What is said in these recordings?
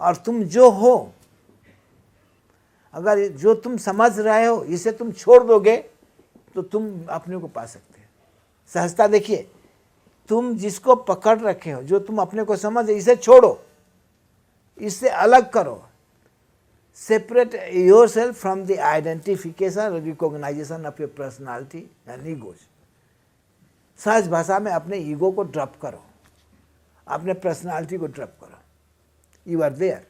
और तुम जो हो, अगर जो तुम समझ रहे हो इसे तुम छोड़ दोगे तो तुम अपने को पा सकते हो। सहजता देखिए, तुम जिसको पकड़ रखे हो, जो तुम अपने को समझ, इसे छोड़ो, इससे अलग करो। Separate yourself from the identification, recognization of your personality and egos. सहज भाषा में अपने ईगो को ड्रॉप करो, अपने पर्सनालिटी को ड्रॉप करो। You are there,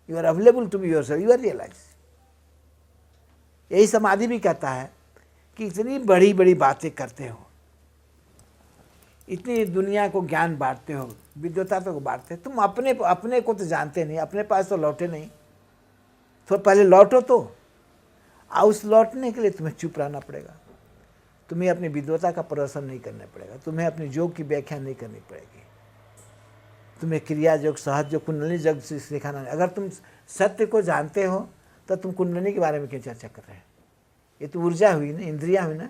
you are available to be yourself, you are realize. यही समाधि भी कहता है कि इतनी बड़ी बड़ी बातें करते हो, इतनी दुनिया को ज्ञान बांटते हो, विद्वता तो बांटते हो, तुम अपने को तो जानते नहीं, अपने पास तो लौटे नहीं। तो पहले लौटो तो, और उस लौटने के लिए तुम्हें चुप रहना पड़ेगा, तुम्हें अपनी विद्वता का प्रदर्शन नहीं करना पड़ेगा, तुम्हें अपने योग की व्याख्या नहीं करनी पड़ेगी, तुम्हें क्रिया योग, सहज योग, कुंडली योग से सिखाना नहीं। अगर तुम सत्य को जानते हो तो तुम कुंडली के बारे में क्यों चर्चा कर रहे हैं? ये तो ऊर्जा हुई ना, इंद्रिया हुई ना।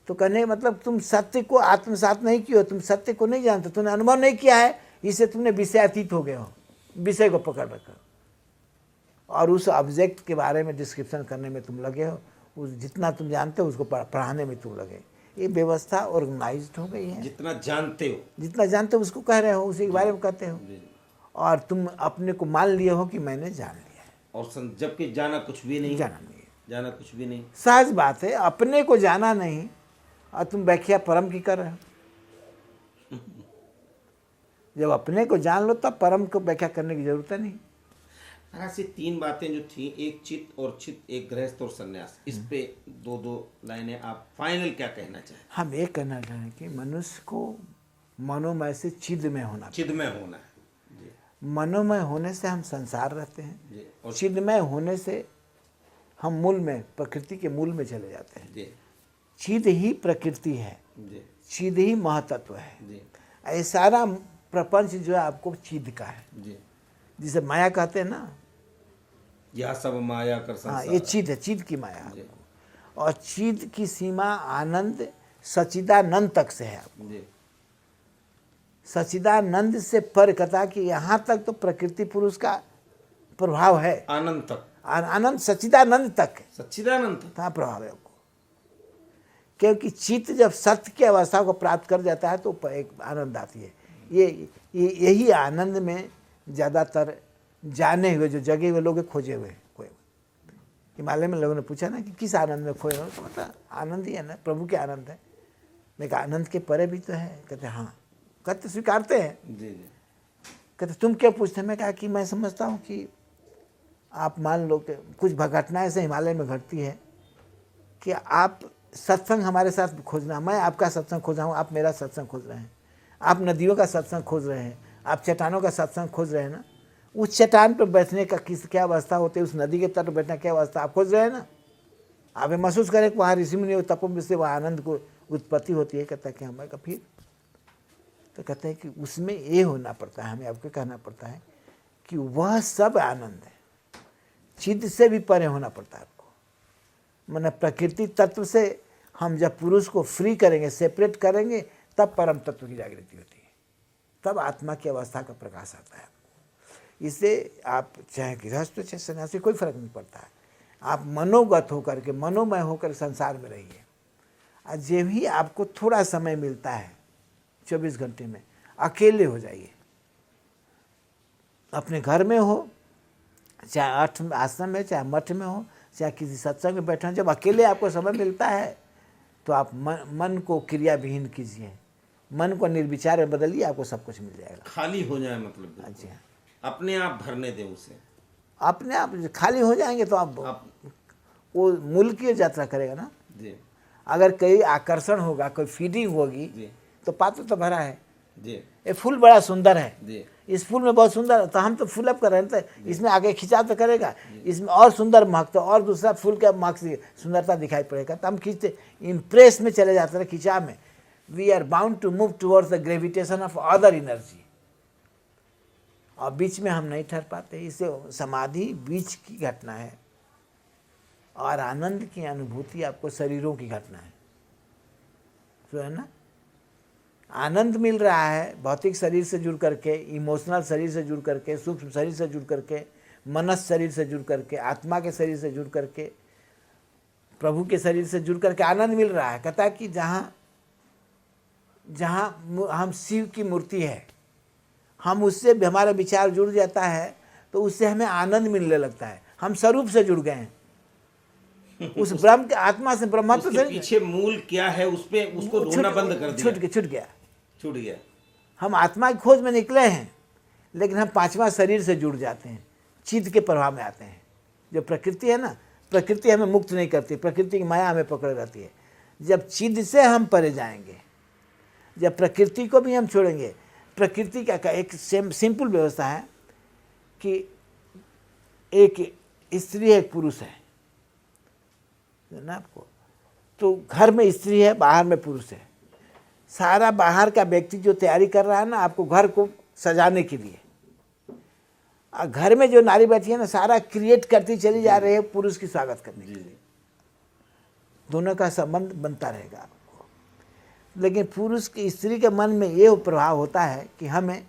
तो कहने का मतलब तुम सत्य को आत्मसात नहीं किए हो, तुम सत्य को नहीं जानते, तुमने अनुभव नहीं किया है, इससे तुमने विषयातीत हो गए हो, विषय को पकड़ रखा और उस ऑब्जेक्ट के बारे में डिस्क्रिप्शन करने में तुम लगे हो, उस जितना तुम जानते हो उसको पढ़ाने में तुम लगे। ये व्यवस्था ऑर्गेनाइज्ड हो गई है। जितना जानते हो उसको कह रहे हो, उसी के बारे में कहते हो, और तुम अपने को मान लिए हो कि मैंने जान लिया है, और जबकि जाना कुछ भी नहीं, जाना कुछ भी नहीं। सहज बात है, अपने को जाना नहीं और तुम व्याख्या परम की कर रहे हो। जब अपने को जान लो तब परम को व्याख्या करने की जरूरत नहीं। ऐसी तीन बातें जो थी, एक चित्त और चित्त, एक गृहस्थ और सन्यास, इस पे दो लाइनें आप फाइनल क्या कहना चाहें? हम ये कहना चाहें कि मनुष्य को मनोमय से चिद में होना है। मनोमय होने से हम संसार रहते हैं, और चिदमय होने से हम मूल में, प्रकृति के मूल में चले जाते हैं। चिद ही प्रकृति है, चिद ही महतत्व है। ये सारा प्रपंच जो है आपको चिद का है, जिसे माया कहते हैं ना, यह सब माया कर संसार। हाँ, ये चिद है, चिद की माया आपको। और चिद की सीमा आनंद सच्चिदानंद तक से है आपको। सच्चिदानंद से पर कथा कि यहाँ तक तो प्रकृति पुरुष का प्रभाव है, आनंद तक, आनंद सच्चिदानंद तक है, सच्चिदानंद तक कहाँ प्रभाव है आपको। क्योंकि चित्त जब सत्य की अवस्था को प्राप्त कर जाता है तो एक आनंद आती है। यही आनंद में ज़्यादातर जाने हुए, जो जगे हुए लोग खोजे हुए। कोई हिमालय में लोगों ने पूछा ना कि किस आनंद में खोए हो, तो मतलब आनंद ही है ना, प्रभु के आनंद है। मैं कहा आनंद के परे भी तो है। कहते हाँ, कहते स्वीकारते हैं। कहते तुम क्या पूछते हैं? मैं कहा कि मैं समझता हूँ कि आप मान लो कि कुछ घटनाएं ऐसे हिमालय में घटती है कि आप सत्संग हमारे साथ खोजना, मैं आपका सत्संग खोज रहा हूँ, आप मेरा सत्संग खोज रहे हैं, आप नदियों का सत्संग खोज रहे हैं, आप चट्टानों का सत्संग खोज रहे हैं ना। उस चट्टान पर बैठने का क्या अवस्था होती है, उस नदी के तट पर बैठने क्या अवस्था आप खोज रहे हैं ना। आप महसूस करें कि वहाँ ऋषि मुनि तपों से वहाँ आनंद को उत्पत्ति होती है। कहता है कि हमें फिर तो कहते हैं कि उसमें ये होना पड़ता है, हमें आपको कहना पड़ता है कि वह सब आनंद है, चित्त से भी परे होना पड़ता है आपको। माने प्रकृति तत्व से हम जब पुरुष को फ्री करेंगे, सेपरेट करेंगे, तब परम तत्व की जागृति होती है, तब आत्मा की अवस्था का प्रकाश आता है। इससे आप चाहे गृहस्थ चाहे सन्यासी, कोई फर्क नहीं पड़ता है। आप मनोगत होकर के, मनोमय होकर संसार में रहिए। और जब भी आपको थोड़ा समय मिलता है 24 घंटे में, अकेले हो जाइए। अपने घर में हो, चाहे आश्रम में, चाहे मठ में हो, चाहे किसी सत्संग में बैठे हो, जब अकेले आपको समय मिलता है तो आप मन को क्रिया विहीन कीजिए, मन को निर्विचार में बदलिए, आपको सब कुछ मिल जाएगा। खाली हो जाए मतलब। अच्छा, अपने आप भरने दें उसे। अपने आप खाली हो जाएंगे तो आप वो मूल की यात्रा करेगा ना जी। अगर कोई आकर्षण होगा, कोई फीडिंग होगी जी। तो पात्र तो भरा है जी। ये फूल बड़ा सुंदर है जी। इस फूल में बहुत सुंदर, तो हम तो फूल अप कर रहे हैं, तो इसमें आगे खिंचाव तो करेगा, इसमें और सुंदर महक, तो और दूसरा फूल का महक से सुंदरता दिखाई पड़ेगा, तो हम खींचते, इम्प्रेस में चले जाते हैं, खिंचाव में। We are bound to move towards the gravitation of other energy, और बीच में हम नहीं ठहर पाते। इसे समाधि बीच की घटना है, और आनंद की अनुभूति आपको शरीरों की घटना है, तो है ना। आनंद मिल रहा है भौतिक शरीर से जुड़ करके, इमोशनल शरीर से जुड़ करके, सूक्ष्म शरीर से जुड़ करके, मनस शरीर से जुड़ करके, आत्मा के शरीर से जुड़ करके, प्रभु के शरीर से जुड़ करके आनंद मिल रहा है। कहता है कि जहाँ जहाँ हम शिव की मूर्ति है, हम उससे भी हमारा विचार जुड़ जाता है तो उससे हमें आनंद मिलने लगता है। हम स्वरूप से जुड़ गए हैं, उस ब्रह्म के आत्मा से, ब्रह्मत्व उसके से पीछे मूल क्या है उस पे उसको ढूंढना बंद कर दिया, छूट गया। गया। हम आत्मा की खोज में निकले हैं, लेकिन हम पांचवा शरीर से जुड़ जाते हैं, चित्त के प्रभाव में आते हैं। जो प्रकृति है ना, प्रकृति हमें मुक्त नहीं करती, प्रकृति की माया हमें पकड़े रहती है। जब चित्त से हम परे जाएंगे, जब प्रकृति को भी हम छोड़ेंगे, प्रकृति का एक सिंपल व्यवस्था है कि एक स्त्री है, एक पुरुष है ना आपको। तो घर में स्त्री है, बाहर में पुरुष है। सारा बाहर का व्यक्ति जो तैयारी कर रहा है ना आपको घर को सजाने के लिए, और घर में जो नारी बैठी है ना सारा क्रिएट करती चली जा रही है पुरुष की स्वागत करने के लिए। दोनों का संबंध बनता रहेगा आपको। लेकिन पुरुष की स्त्री के मन में ये प्रभाव होता है कि हमें